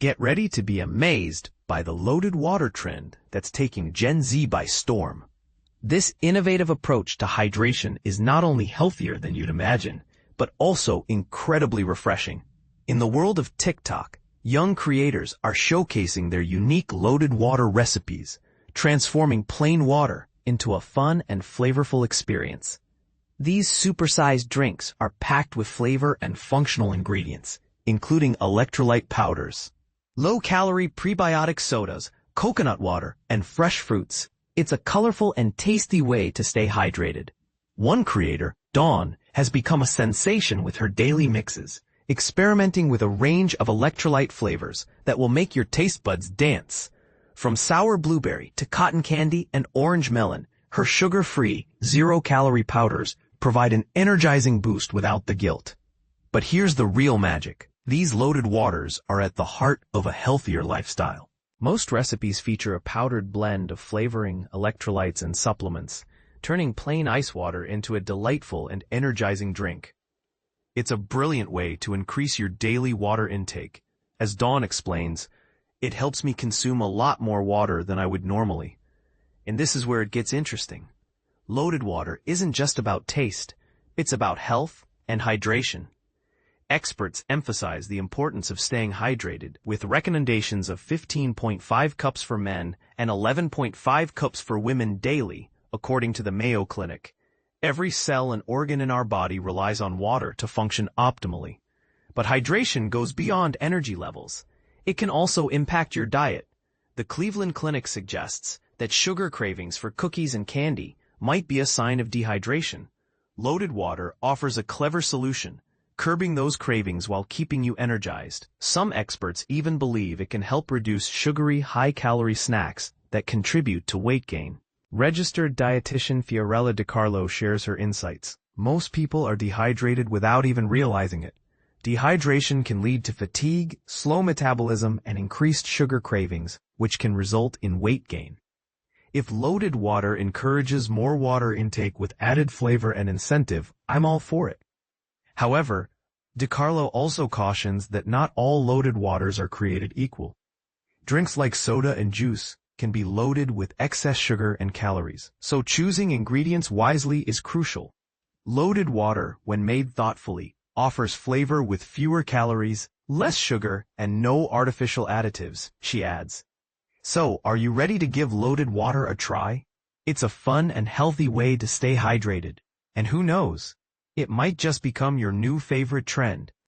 Get ready to be amazed by the loaded water trend that's taking Gen Z by storm. This innovative approach to hydration is not only healthier than you'd imagine, but also incredibly refreshing. In the world of TikTok, young creators are showcasing their unique loaded water recipes, transforming plain water into a fun and flavorful experience. These supersized drinks are packed with flavor and functional ingredients, including electrolyte powders, low-calorie prebiotic sodas, coconut water, and fresh fruits. It's a colorful and tasty way to stay hydrated. One creator, Dawn, has become a sensation with her daily mixes, experimenting with a range of electrolyte flavors that will make your taste buds dance. From sour blueberry to cotton candy and orange melon, her sugar-free, zero-calorie powders provide an energizing boost without the guilt. But here's the real magic. These loaded waters are at the heart of a healthier lifestyle. Most recipes feature a powdered blend of flavoring, electrolytes, and supplements, turning plain ice water into a delightful and energizing drink. It's a brilliant way to increase your daily water intake. As Dawn explains, it helps me consume a lot more water than I would normally. And this is where it gets interesting. Loaded water isn't just about taste, it's about health and hydration. Experts emphasize the importance of staying hydrated, with recommendations of 15.5 cups for men and 11.5 cups for women daily, according to the Mayo Clinic. Every cell and organ in our body relies on water to function optimally. But hydration goes beyond energy levels. It can also impact your diet. The Cleveland Clinic suggests that sugar cravings for cookies and candy might be a sign of dehydration. Loaded water offers a clever solution, curbing those cravings while keeping you energized. Some experts even believe it can help reduce sugary, high-calorie snacks that contribute to weight gain. Registered dietitian Fiorella DiCarlo shares her insights. Most people are dehydrated without even realizing it. Dehydration can lead to fatigue, slow metabolism, and increased sugar cravings, which can result in weight gain. If loaded water encourages more water intake with added flavor and incentive, I'm all for it. However, DiCarlo also cautions that not all loaded waters are created equal. Drinks like soda and juice can be loaded with excess sugar and calories, so choosing ingredients wisely is crucial. Loaded water, when made thoughtfully, offers flavor with fewer calories, less sugar, and no artificial additives, she adds. So, are you ready to give loaded water a try? It's a fun and healthy way to stay hydrated. And who knows? It might just become your new favorite trend.